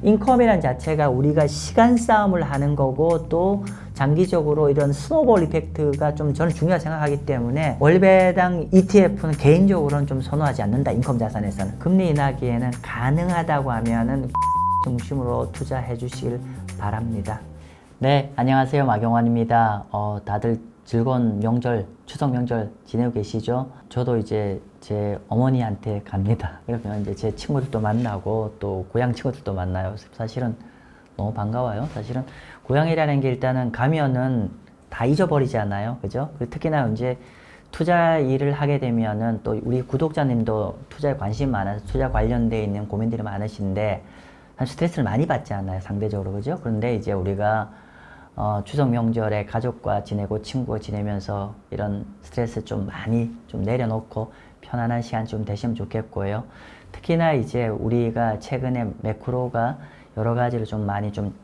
인컴이라는 자체가 우리가 시간 싸움을 하는 거고 또 장기적으로 이런 스노볼 이펙트가 좀 저는 중요하다고 생각하기 때문에 월배당 ETF는 개인적으로는 좀 선호하지 않는다. 인컴 자산에서는. 금리 인하기에는 가능하다고 하면은 중심으로 투자해 주시길 바랍니다. 네, 안녕하세요. 마경환입니다. 다들 즐거운 명절, 추석 명절 지내고 계시죠? 저도 이제 제 어머니한테 갑니다. 그러면 이제 제 친구들도 만나고 또 고향 친구들도 만나요. 사실은 너무 반가워요. 사실은 고향이라는 게 일단은 가면은 다 잊어버리잖아요. 그죠? 특히나 이제 투자 일을 하게 되면은 또 우리 구독자님도 투자에 관심 많아서 투자 관련돼 있는 고민들이 많으신데 사실 스트레스를 많이 받지 않아요. 상대적으로. 그죠? 그런데 이제 우리가 추석 명절에 가족과 지내고 친구와 지내면서 이런 스트레스 좀 많이 좀 내려놓고 편안한 시간 좀 되시면 좋겠고요. 특히나 이제 우리가 최근에 매크로가 여러 가지로 좀 많이 좀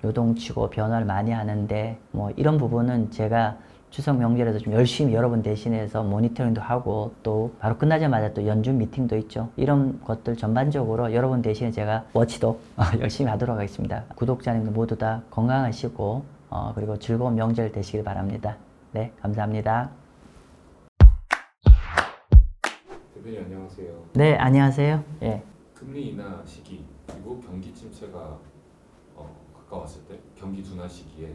요동치고 변화를 많이 하는데 뭐 이런 부분은 제가 추석 명절에도 좀 열심히 여러분 대신해서 모니터링도 하고 또 바로 끝나자마자 또 연준 미팅도 있죠. 이런 것들 전반적으로 여러분 대신에 제가 워치독 열심히 하도록 하겠습니다. 구독자님들 모두 다 건강하시고 그리고 즐거운 명절 되시길 바랍니다. 네, 감사합니다. 대표님 안녕하세요. 네, 안녕하세요. 예. 금리 인하 시기 그리고 경기 침체가 가까웠을 때 경기 둔화 시기에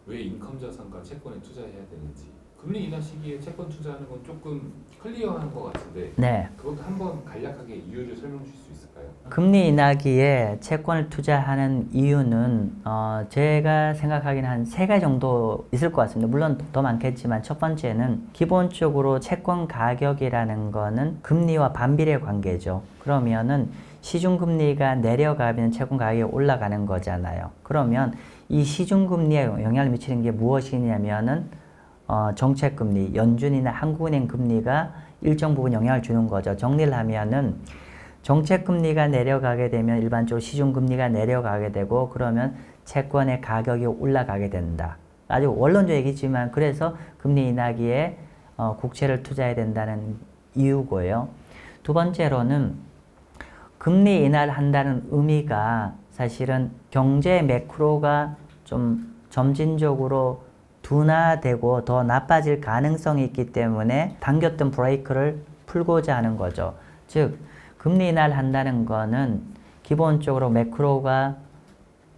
왜 인컴 자산과 채권에 투자해야 되는지 금리 인하 시기에 채권 투자하는 건 조금 클리어한 것 같은데 네. 그것도 한번 간략하게 이유를 설명 주실 수 있을까요? 금리 인하기에 채권을 투자하는 이유는 제가 생각하기는 한 3가지 정도 있을 것 같습니다. 물론 더 많겠지만 첫 번째는 기본적으로 채권 가격이라는 거는 금리와 반비례 관계죠. 그러면은 시중금리가 내려가면 채권 가격이 올라가는 거잖아요. 그러면 이 시중금리에 영향을 미치는 게 무엇이냐면은 정책금리, 연준이나 한국은행 금리가 일정 부분 영향을 주는 거죠. 정리를 하면은 정책금리가 내려가게 되면 일반적으로 시중금리가 내려가게 되고 그러면 채권의 가격이 올라가게 된다. 아주 원론적 얘기지만 그래서 금리 인하기에 국채를 투자해야 된다는 이유고요. 두 번째로는 금리 인하를 한다는 의미가 사실은 경제 매크로가 좀 점진적으로 둔화되고 더 나빠질 가능성이 있기 때문에 당겼던 브레이크를 풀고자 하는 거죠. 즉 금리 인하를 한다는 거는 기본적으로 매크로가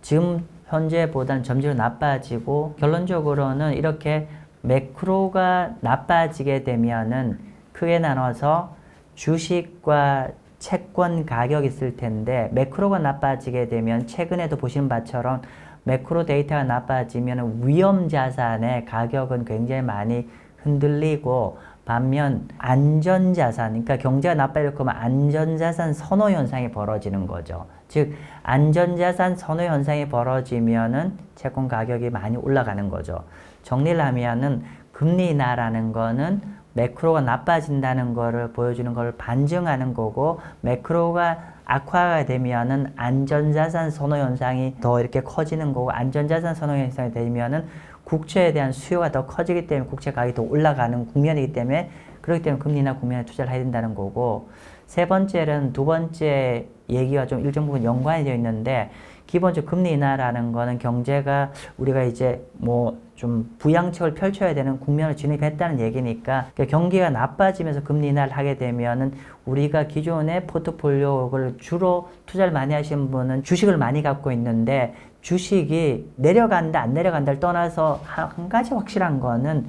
지금 현재보다는 점진적으로 나빠지고 결론적으로는 이렇게 매크로가 나빠지게 되면은 크게 나눠서 주식과 채권 가격이 있을 텐데 매크로가 나빠지게 되면 최근에도 보시는 바처럼 매크로 데이터가 나빠지면 위험 자산의 가격은 굉장히 많이 흔들리고 반면 안전자산, 그러니까 경제가 나빠질 거면 안전자산 선호 현상이 벌어지는 거죠. 즉 안전자산 선호 현상이 벌어지면은 채권 가격이 많이 올라가는 거죠. 정리를 하면은 금리 인하라는 거는 매크로가 나빠진다는 거를 보여주는 걸 반증하는 거고 매크로가 악화가 되면은 안전자산 선호 현상이 더 이렇게 커지는 거고 안전자산 선호 현상이 되면은 국채에 대한 수요가 더 커지기 때문에 국채 가격이 더 올라가는 국면이기 때문에 그렇기 때문에 금리나 국면에 투자를 해야 된다는 거고 세 번째는 두 번째 얘기와 좀 일정 부분 연관이 되어 있는데 기본적으로 금리 인하라는 거는 경제가 우리가 이제 뭐 좀 부양책을 펼쳐야 되는 국면을 진입했다는 얘기니까 그러니까 경기가 나빠지면서 금리 인하를 하게 되면은 우리가 기존의 포트폴리오를 주로 투자를 많이 하시는 분은 주식을 많이 갖고 있는데 주식이 내려간다 안 내려간다를 떠나서 한 가지 확실한 거는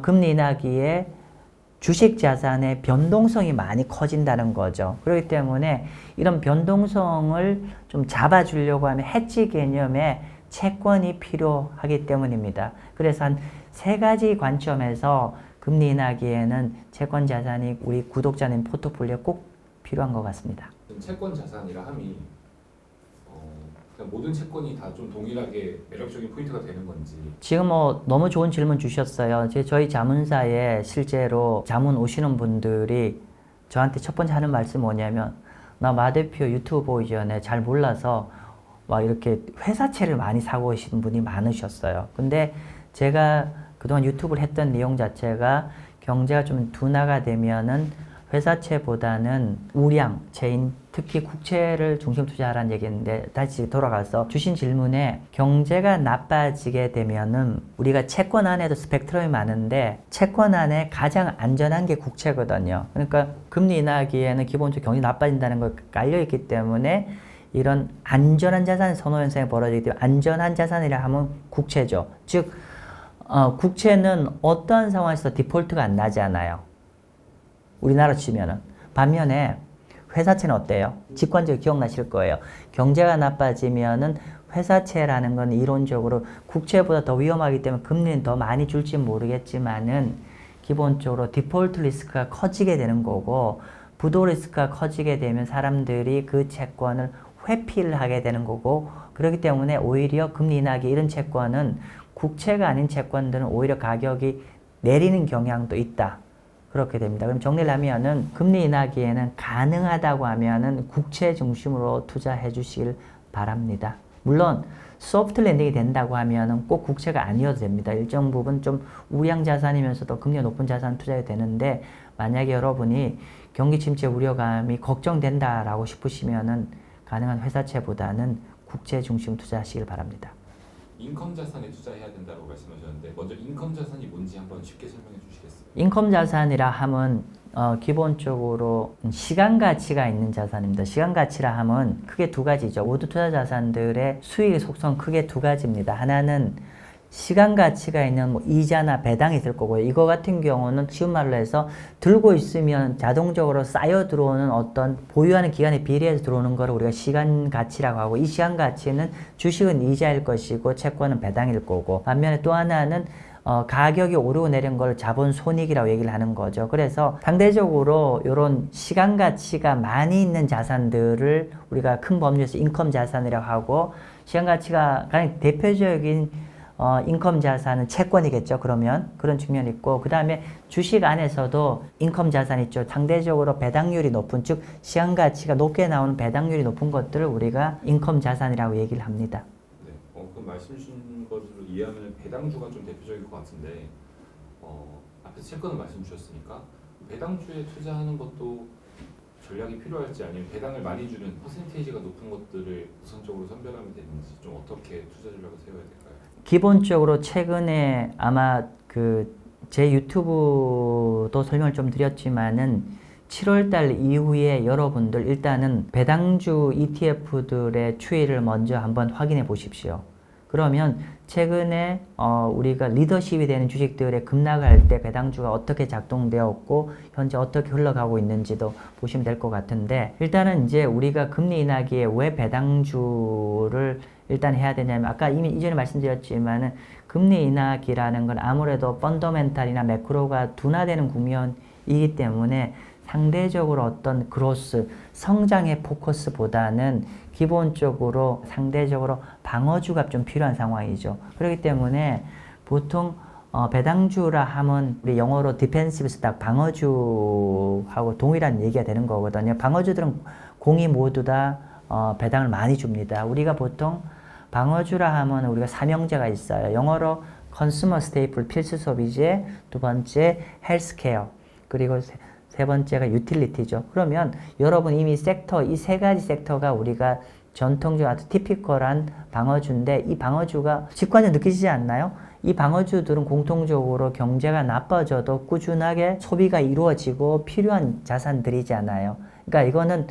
금리 인하기에 주식 자산의 변동성이 많이 커진다는 거죠. 그렇기 때문에 이런 변동성을 좀 잡아주려고 하면 해지 개념의 채권이 필요하기 때문입니다. 그래서 한 3가지 관점에서 금리 인하기에는 채권 자산이 우리 구독자님 포트폴리오에 꼭 필요한 것 같습니다. 채권 자산이라 함이 그냥 모든 채권이 다 좀 동일하게 매력적인 포인트가 되는 건지 지금 너무 좋은 질문 주셨어요. 저희 자문사에 실제로 자문 오시는 분들이 저한테 첫 번째 하는 말씀이 뭐냐면 나 마 대표 유튜브 보기 전에 잘 몰라서 막 이렇게 회사채를 많이 사고 계시는 분이 많으셨어요. 근데 제가 그동안 유튜브를 했던 내용 자체가 경제가 좀 둔화가 되면은 회사채보다는 우량채인 특히 국채를 중심 투자하라는 얘기인데 다시 돌아가서 주신 질문에 경제가 나빠지게 되면은 우리가 채권 안에도 스펙트럼이 많은데 채권 안에 가장 안전한 게 국채거든요. 그러니까 금리 인하기에는 기본적으로 경기 나빠진다는 걸 깔려있기 때문에 이런 안전한 자산 선호 현상이 벌어지기 때문에 안전한 자산이라 하면 국채죠. 즉 국채는 어떠한 상황에서 디폴트가 안 나지 않아요. 우리나라 치면은. 반면에 회사채는 어때요? 직관적으로 기억나실 거예요. 경제가 나빠지면은 회사채라는 건 이론적으로 국채보다 더 위험하기 때문에 금리는 더 많이 줄지 모르겠지만은 기본적으로 디폴트 리스크가 커지게 되는 거고 부도 리스크가 커지게 되면 사람들이 그 채권을 회피를 하게 되는 거고 그렇기 때문에 오히려 금리 인하기 이런 채권은 국채가 아닌 채권들은 오히려 가격이 내리는 경향도 있다. 그렇게 됩니다. 그럼 정리를 하면은 금리 인하기에는 가능하다고 하면은 국채 중심으로 투자해 주시길 바랍니다. 물론 소프트 랜딩이 된다고 하면은 꼭 국채가 아니어도 됩니다. 일정 부분 좀 우량 자산이면서도 금리가 높은 자산 투자해도 되는데 만약에 여러분이 경기 침체 우려감이 걱정된다라고 싶으시면은 가능한 회사채보다는 국채 중심 투자하시길 바랍니다. 인컴 자산에 투자해야 된다고 말씀하셨는데 먼저 인컴 자산이 뭔지 한번 쉽게 설명해 주시겠어요? 인컴 자산이라 하면 기본적으로 시간 가치가 있는 자산입니다. 시간 가치라 하면 크게 두 가지죠. 모두 투자 자산들의 수익 속성 크게 두 가지입니다. 하나는 시간 가치가 있는 뭐 이자나 배당이 있을 거고요. 이거 같은 경우는 쉬운 말로 해서 들고 있으면 자동적으로 쌓여 들어오는 어떤 보유하는 기간에 비례해서 들어오는 거를 우리가 시간 가치라고 하고 이 시간 가치는 주식은 이자일 것이고 채권은 배당일 거고 반면에 또 하나는 가격이 오르고 내린 걸 자본 손익이라고 얘기를 하는 거죠. 그래서 상대적으로 이런 시간 가치가 많이 있는 자산들을 우리가 큰 범위에서 인컴 자산이라고 하고 시간 가치가 가장 대표적인 인컴 자산은 채권이겠죠. 그러면 그런 측면이 있고 그 다음에 주식 안에서도 인컴 자산 있죠. 상대적으로 배당률이 높은 즉 시간 가치가 높게 나오는 배당률이 높은 것들을 우리가 인컴 자산이라고 얘기를 합니다. 네, 그럼 말씀 주신 것으로 이해하면 배당주가 좀 대표적일 것 같은데 앞에서 채권을 말씀 주셨으니까 배당주에 투자하는 것도 전략이 필요할지 아니면 배당을 많이 주는 퍼센테이지가 높은 것들을 우선적으로 선별하면 되는지 좀 어떻게 투자 전략을 세워야 될까요? 기본적으로 최근에 아마 제 유튜브도 설명을 좀 드렸지만은 7월달 이후에 여러분들 일단은 배당주 ETF들의 추이를 먼저 한번 확인해 보십시오. 그러면 최근에 우리가 리더십이 되는 주식들의 급락할 때 배당주가 어떻게 작동되었고 현재 어떻게 흘러가고 있는지도 보시면 될 것 같은데 일단은 이제 우리가 금리 인하기에 왜 배당주를 일단 해야 되냐면 아까 이미 이전에 말씀드렸지만은 금리 인하기라는 건 아무래도 펀더멘탈이나 매크로가 둔화되는 국면이기 때문에 상대적으로 어떤 그로스, 성장의 포커스보다는 기본적으로 상대적으로 방어주가 좀 필요한 상황이죠. 그렇기 때문에 보통 배당주라 하면 우리 영어로 디펜시브 스탁, 방어주하고 동일한 얘기가 되는 거거든요. 방어주들은 공이 모두 다 배당을 많이 줍니다. 우리가 보통 방어주라 하면 우리가 삼형제가 있어요. 영어로 컨슈머 스테이플 필수 소비재, 두 번째 헬스케어, 그리고 세 번째가 유틸리티죠. 그러면 여러분 이미 섹터, 이 세 가지 섹터가 우리가 전통적으로 아주 티피컬한 방어주인데 이 방어주가 직관적으로 느끼시지 않나요? 이 방어주들은 공통적으로 경제가 나빠져도 꾸준하게 소비가 이루어지고 필요한 자산들이잖아요. 그러니까 이거는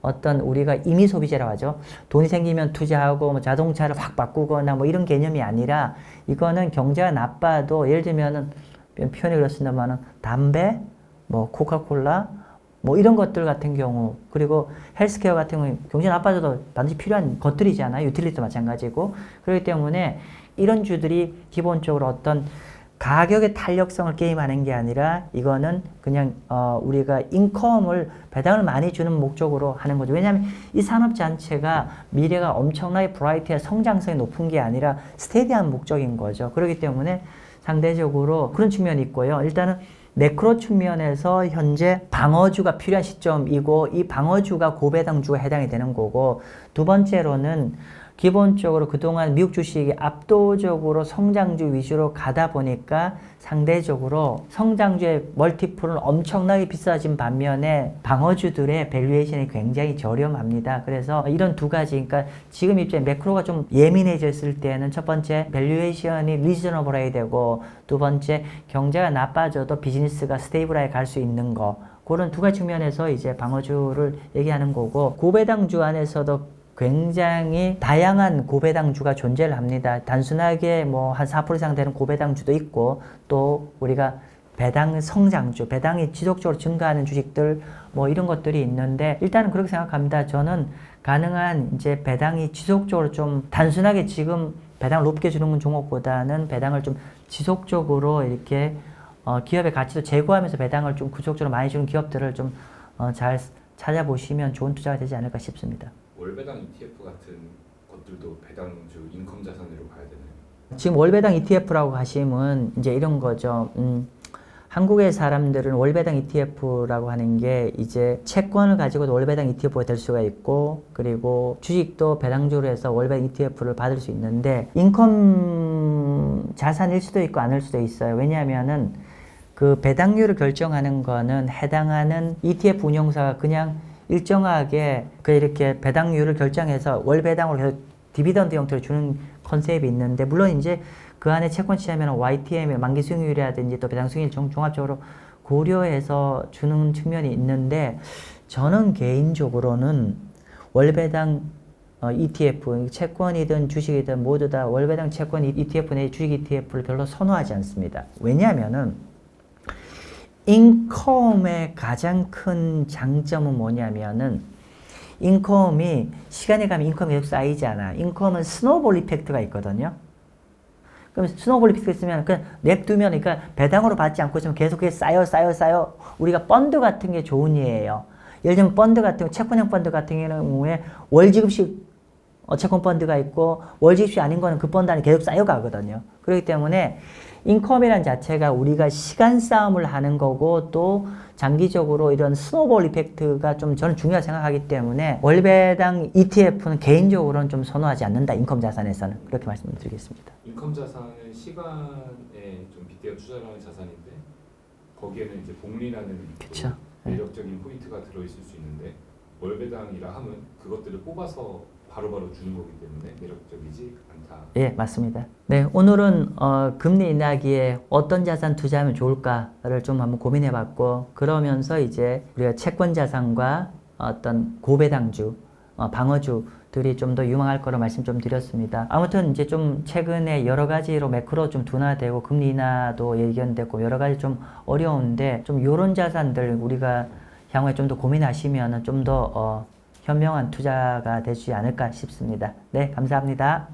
어떤 우리가 임의 소비재라고 하죠. 돈이 생기면 투자하고 뭐 자동차를 확 바꾸거나 뭐 이런 개념이 아니라 이거는 경제가 나빠도 예를 들면은 표현이 그렇습니다만은 담배, 뭐 코카콜라 뭐 이런 것들 같은 경우 그리고 헬스케어 같은 경우 경제 나빠져도 반드시 필요한 것들이잖아요. 유틸리티도 마찬가지고 그렇기 때문에 이런 주들이 기본적으로 어떤 가격의 탄력성을 게임하는 게 아니라 이거는 그냥 우리가 인컴을 배당을 많이 주는 목적으로 하는 거죠. 왜냐하면 이 산업 자체가 미래가 엄청나게 브라이트해 성장성이 높은 게 아니라 스테디한 목적인 거죠. 그렇기 때문에 상대적으로 그런 측면이 있고요. 일단은 매크로 측면에서 현재 방어주가 필요한 시점이고 이 방어주가 고배당주가 해당이 되는 거고 두 번째로는 기본적으로 그동안 미국 주식이 압도적으로 성장주 위주로 가다 보니까 상대적으로 성장주의 멀티플은 엄청나게 비싸진 반면에 방어주들의 밸류에이션이 굉장히 저렴합니다. 그래서 이런 두 가지, 그러니까 지금 입장에 매크로가 좀 예민해졌을 때는 첫 번째 밸류에이션이 리저너블해야 되고, 두 번째 경제가 나빠져도 비즈니스가 스테이블하게 갈 수 있는 거, 그런 두 가지 측면에서 이제 방어주를 얘기하는 거고, 고배당주 안에서도 굉장히 다양한 고배당주가 존재를 합니다. 단순하게 뭐 한 4% 이상 되는 고배당주도 있고, 또 우리가 배당 성장주, 배당이 지속적으로 증가하는 주식들 뭐 이런 것들이 있는데, 일단은 그렇게 생각합니다. 저는 가능한 이제 배당이 지속적으로 좀 단순하게 지금 배당을 높게 주는 종목보다는 배당을 좀 지속적으로 이렇게 기업의 가치도 제고하면서 배당을 좀 구속적으로 많이 주는 기업들을 좀 잘 찾아보시면 좋은 투자가 되지 않을까 싶습니다. 월배당 ETF 같은 것들도 배당주 인컴 자산으로 봐야 되나요? 지금 월배당 ETF라고 하시면 이제 이런 거죠. 한국의 사람들은 월배당 ETF라고 하는 게 이제 채권을 가지고도 월배당 ETF가 될 수가 있고, 그리고 주식도 배당주로 해서 월배당 ETF를 받을 수 있는데, 인컴 자산일 수도 있고 아닐 수도 있어요. 왜냐하면은 그 배당률을 결정하는 거는 해당하는 ETF 운용사가 그냥 일정하게 그 이렇게 배당률을 결정해서 월배당으로 계속 디비던드 형태로 주는 컨셉이 있는데, 물론 이제 그 안에 채권 취하면 YTM의 만기 수익률이라든지 또 배당 수익률 종합적으로 고려해서 주는 측면이 있는데, 저는 개인적으로는 월배당 ETF, 채권이든 주식이든 모두 다 월배당 채권 ETF 내 주식 ETF를 별로 선호하지 않습니다. 왜냐하면은 인컴의 가장 큰 장점은 뭐냐면은, 인컴이 시간이 가면 인컴이 계속 쌓이잖아. 인컴은 스노우볼 이펙트가 있거든요. 그럼 스노우볼 이펙트가 있으면 그냥 냅두면, 그러니까 배당으로 받지 않고 있으면 계속 쌓여. 우리가 펀드 같은 게 좋은 예예요. 예를 들면 펀드 같은 거, 채권형 펀드 같은 경우에 월지급식 채권 펀드가 있고, 월지급식 아닌 거는 그 펀드 안에 계속 쌓여가거든요. 그렇기 때문에 인컴이란 자체가 우리가 시간 싸움을 하는 거고, 또 장기적으로 이런 스노볼 이펙트가 좀 저는 중요하다고 생각하기 때문에 월배당 ETF는 개인적으로는 좀 선호하지 않는다, 인컴 자산에서는. 그렇게 말씀드리겠습니다. 인컴 자산은 시간에 좀 빗대어 투자를 하는 자산인데, 거기에는 이제 복리라는 그쵸. 매력적인 포인트가 들어있을 수 있는데, 월배당이라 하면 그것들을 뽑아서 바로바로 주는 거기 때문에 매력적이지 않다. 예, 맞습니다. 네, 오늘은 금리 인하기에 어떤 자산 투자하면 좋을까를 좀 한번 고민해 봤고, 그러면서 이제 우리가 채권 자산과 어떤 고배당주, 방어주들이 좀 더 유망할 거로 말씀 좀 드렸습니다. 아무튼 이제 좀 최근에 여러 가지로 매크로 좀 둔화되고 금리 인하도 예견되고 여러 가지 좀 어려운데, 좀 요런 자산들 우리가 향후에 좀 더 고민하시면 좀 더 현명한 투자가 되지 않을까 싶습니다. 네, 감사합니다.